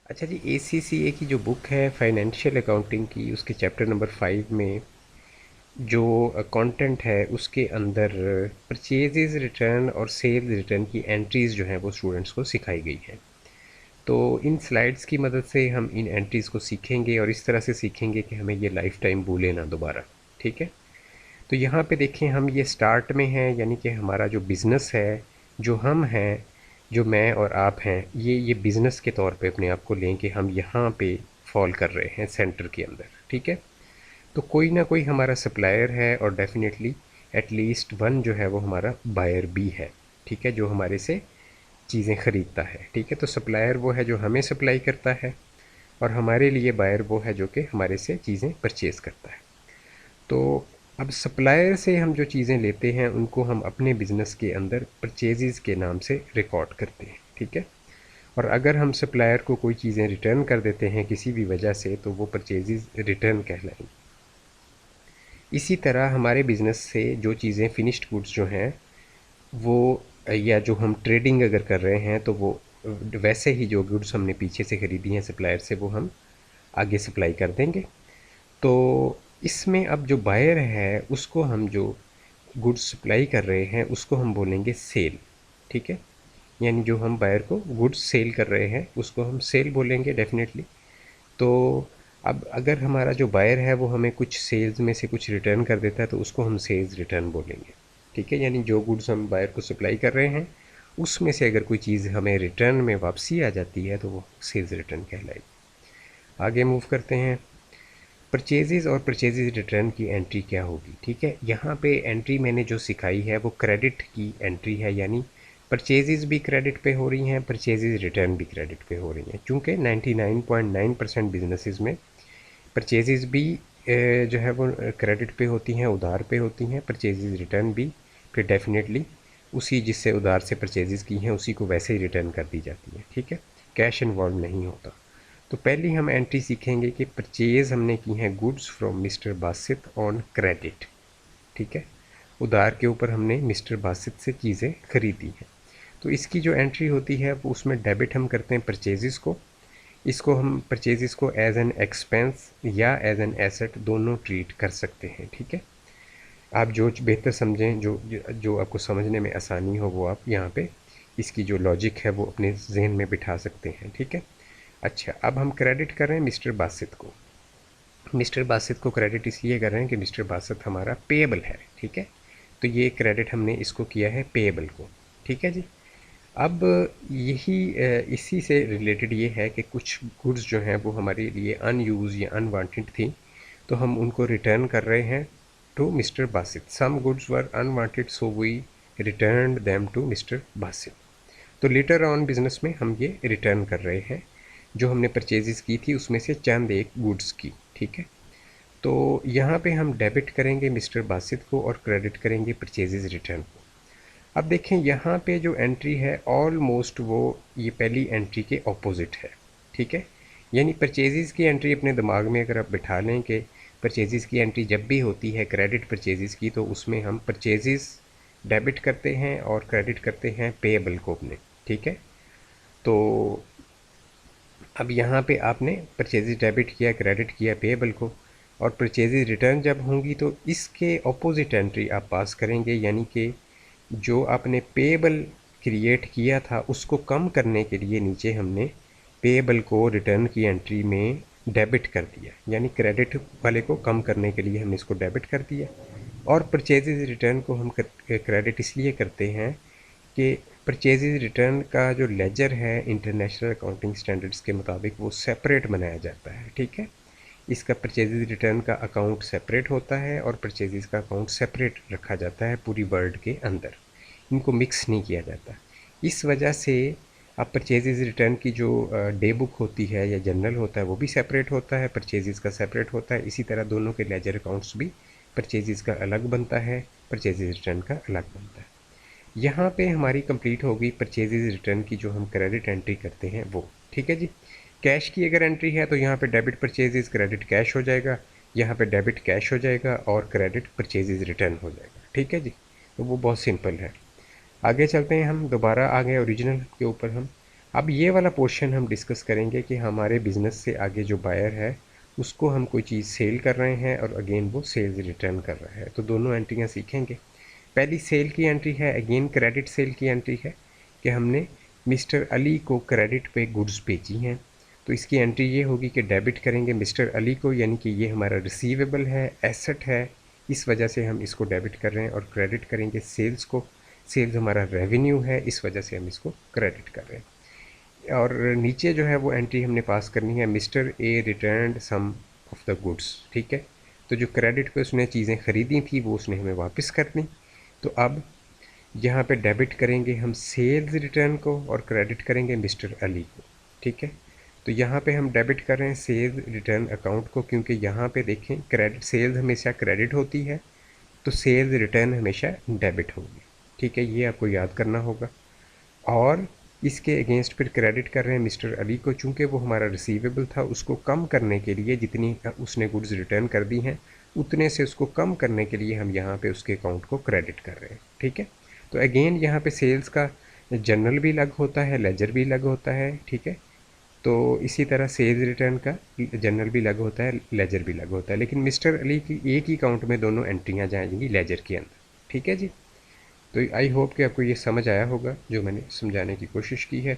अच्छा जी, ACCA की जो बुक है फाइनेंशियल अकाउंटिंग की, उसके चैप्टर नंबर 5 में जो कंटेंट है उसके अंदर परचेजेस रिटर्न और सेल्स रिटर्न की एंट्रीज़ जो हैं वो स्टूडेंट्स को सिखाई गई हैं। तो इन स्लाइड्स की मदद से हम इन एंट्रीज़ को सीखेंगे और इस तरह से सीखेंगे कि हमें ये लाइफ टाइम भूले ना दोबारा। ठीक है। तो यहाँ पे देखें, हम ये स्टार्ट में हैं, यानी कि हमारा जो बिज़नेस है, जो हम हैं, जो मैं और आप हैं, ये बिज़नेस के तौर पे अपने आप को लें कि हम यहाँ पे फॉल कर रहे हैं सेंटर के अंदर। ठीक है। तो कोई ना कोई हमारा सप्लायर है और डेफिनेटली एटलीस्ट वन जो है वो हमारा बायर भी है। ठीक है, जो हमारे से चीज़ें ख़रीदता है। ठीक है। तो सप्लायर वो है जो हमें सप्लाई करता है और हमारे लिए बायर वो है जो कि हमारे से चीज़ें परचेज़ करता है। तो अब सप्लायर से हम जो चीज़ें लेते हैं उनको हम अपने बिज़नेस के अंदर परचेज़ के नाम से रिकॉर्ड करते हैं। ठीक है। और अगर हम सप्लायर को कोई चीज़ें रिटर्न कर देते हैं किसी भी वजह से, तो वो परचेज़ रिटर्न कहलाएंगी। इसी तरह हमारे बिज़नेस से जो चीज़ें फ़िनिश्ड गुड्स जो हैं वो, या जो हम ट्रेडिंग अगर कर रहे हैं, तो वो वैसे ही जो गुड्स हमने पीछे से ख़रीदी हैं सप्लायर से, वो हम आगे सप्लाई कर देंगे। तो इसमें अब जो बायर है उसको हम जो गुड्स सप्लाई कर रहे हैं उसको हम बोलेंगे सेल। ठीक है। यानी जो हम बायर को गुड्स सेल कर रहे हैं उसको हम सेल बोलेंगे डेफिनेटली। तो अब अगर हमारा जो बायर है वो हमें कुछ सेल्स में से कुछ रिटर्न कर देता है तो उसको हम सेल्स रिटर्न बोलेंगे। ठीक है। यानी जो गुड्स हम बायर को सप्लाई कर रहे हैं उसमें से अगर कोई चीज़ हमें रिटर्न में वापसी आ जाती है तो वो सेल्स रिटर्न कहलाएगी। आगे मूव करते हैं। परचेजेज़ और परचेजेज़ रिटर्न की एंट्री क्या होगी। ठीक है। यहाँ पे एंट्री मैंने जो सिखाई है वो क्रेडिट की एंट्री है, यानी परचेजेज़ भी क्रेडिट पे हो रही हैं, परचेजेज़ रिटर्न भी क्रेडिट पे हो रही हैं, क्योंकि 99.9% बिजनेसेस में परचेजेज़ भी जो है वो क्रेडिट पे होती हैं, उधार पे होती हैं। परचेजेज़ रिटर्न भी फिर डेफिनेटली उसी जिससे उधार से परचेजेज़ की हैं उसी को वैसे ही रिटर्न कर दी जाती है। ठीक है। कैश इन्वॉल्व नहीं होता। तो पहली हम एंट्री सीखेंगे कि परचेज़ हमने की हैं goods from mister Basit on credit. ठीक है। उधार के ऊपर हमने मिस्टर बासित से चीज़ें खरीदी हैं। तो इसकी जो एंट्री होती है वो उसमें डेबिट हम करते हैं परचेज़ को। इसको हम परचेज़ को एज एन एक्सपेंस या एज एन एसेट दोनों ट्रीट कर सकते हैं। ठीक है। आप जो बेहतर समझें, जो जो आपको समझने में आसानी हो, वो आप यहाँ पे इसकी जो लॉजिक है वो अपने जहन में बिठा सकते हैं। ठीक है। अच्छा, अब हम क्रेडिट कर रहे हैं मिस्टर बासित को। मिस्टर बासित को क्रेडिट इसलिए कर रहे हैं कि मिस्टर बासित हमारा पेएबल है। ठीक है। तो ये क्रेडिट हमने इसको किया है पेएबल को। ठीक है जी। अब यही इसी से रिलेटेड ये है कि कुछ गुड्स जो हैं वो हमारे लिए अनयूज या अनवांटेड थी, तो हम उनको रिटर्न कर रहे हैं to mister Basit. Some goods were unwanted so we return them to mister Basit. तो लेटर ऑन बिजनेस में हम ये रिटर्न कर रहे हैं जो हमने परचेजेस की थी उसमें से चंद एक गुड्स की। ठीक है। तो यहाँ पे हम डेबिट करेंगे मिस्टर बासित को और क्रेडिट करेंगे परचेजेस रिटर्न को। अब देखें यहाँ पे जो एंट्री है ऑलमोस्ट वो ये पहली एंट्री के ऑपोजिट है। ठीक है। यानी परचेजेस की एंट्री अपने दिमाग में अगर आप बिठा लें कि परचेजेस की एंट्री जब भी होती है क्रेडिट परचेजेस की, तो उसमें हम परचेजेस डेबिट करते हैं और क्रेडिट करते हैं पेएबल को अपने। ठीक है। तो अब यहाँ पे आपने परचेजेज डेबिट किया, क्रेडिट किया पेएबल को, और परचेजेज रिटर्न जब होंगी तो इसके ऑपोजिट एंट्री आप पास करेंगे, यानी कि जो आपने पेएबल क्रिएट किया था उसको कम करने के लिए नीचे हमने पेएबल को रिटर्न की एंट्री में डेबिट कर दिया, यानी क्रेडिट वाले को कम करने के लिए हमने इसको डेबिट कर दिया। और परचेजेज रिटर्न को हम क्रेडिट इसलिए करते हैं कि परचेजेज रिटर्न का जो लेजर है इंटरनेशनल अकाउंटिंग स्टैंडर्ड्स के मुताबिक वो सेपरेट बनाया जाता है। ठीक है। इसका परचेजेज रिटर्न का अकाउंट सेपरेट होता है और परचेजेज का अकाउंट सेपरेट रखा जाता है पूरी वर्ल्ड के अंदर, इनको मिक्स नहीं किया जाता। इस वजह से अब परचेजेज रिटर्न की जो डे बुक होती है या जर्नल होता है वो भी सेपरेट होता है, परचेजेज का सेपरेट होता है। इसी तरह दोनों के लेजर अकाउंट्स भी परचेजेज का अलग बनता है, परचेजेज रिटर्न का अलग बनता है। यहाँ पे हमारी कंप्लीट हो गई परचेजेज रिटर्न की जो हम क्रेडिट एंट्री करते हैं वो। ठीक है जी। कैश की अगर एंट्री है तो यहाँ पे डेबिट परचेजेज क्रेडिट कैश हो जाएगा, यहाँ पे डेबिट कैश हो जाएगा और क्रेडिट परचेजेज रिटर्न हो जाएगा। ठीक है जी। तो वो बहुत सिंपल है। आगे चलते हैं, हम दोबारा आ गए ओरिजिनल के ऊपर हम। अब ये वाला पोर्शन हम डिस्कस करेंगे कि हमारे बिज़नेस से आगे जो बायर है उसको हम कोई चीज़ सेल कर रहे हैं और अगेन वो सेल्स रिटर्न कर रहा है, तो दोनों एंट्रियाँ सीखेंगे। पहली सेल की एंट्री है, अगेन क्रेडिट सेल की एंट्री है कि हमने मिस्टर अली को क्रेडिट पे गुड्स बेची हैं। तो इसकी एंट्री ये होगी कि डेबिट करेंगे मिस्टर अली को, यानी कि ये हमारा रिसीवेबल है, एसेट है, इस वजह से हम इसको डेबिट कर रहे हैं, और क्रेडिट करेंगे सेल्स को, सेल्स हमारा रेवेन्यू है, इस वजह से हम इसको क्रेडिट कर रहे हैं। और नीचे जो है वो एंट्री हमने पास करनी है, mister A return some of the goods, ठीक है। तो जो क्रेडिट पे उसने चीज़ें ख़रीदी थी वो उसने हमें वापस कर दी। तो अब यहाँ पे डेबिट करेंगे हम सेल्स रिटर्न को और क्रेडिट करेंगे मिस्टर अली को, ठीक है। तो यहाँ पे हम डेबिट कर रहे हैं सेल्स रिटर्न अकाउंट को, क्योंकि यहाँ पे देखें क्रेडिट, सेल्स हमेशा क्रेडिट होती है तो सेल्स रिटर्न हमेशा डेबिट होगी, ठीक है, ये आपको याद करना होगा। और इसके अगेंस्ट फिर क्रेडिट कर रहे हैं मिस्टर अली को, चूँकि वो हमारा रिसीवेबल था, उसको कम करने के लिए, जितनी उसने गुड्स रिटर्न कर दी हैं उतने से उसको कम करने के लिए हम यहाँ पे उसके अकाउंट को क्रेडिट कर रहे हैं, ठीक है। तो अगेन यहाँ पे सेल्स का जनरल भी अलग होता है, लेजर भी अलग होता है, ठीक है। तो इसी तरह सेल्स रिटर्न का जनरल भी अलग होता है, लेजर भी अलग होता है, लेकिन मिस्टर अली की एक ही अकाउंट में दोनों एंट्रियाँ जाएंगी लेजर के अंदर, ठीक है जी। तो आई होप कि आपको ये समझ आया होगा जो मैंने समझाने की कोशिश की है।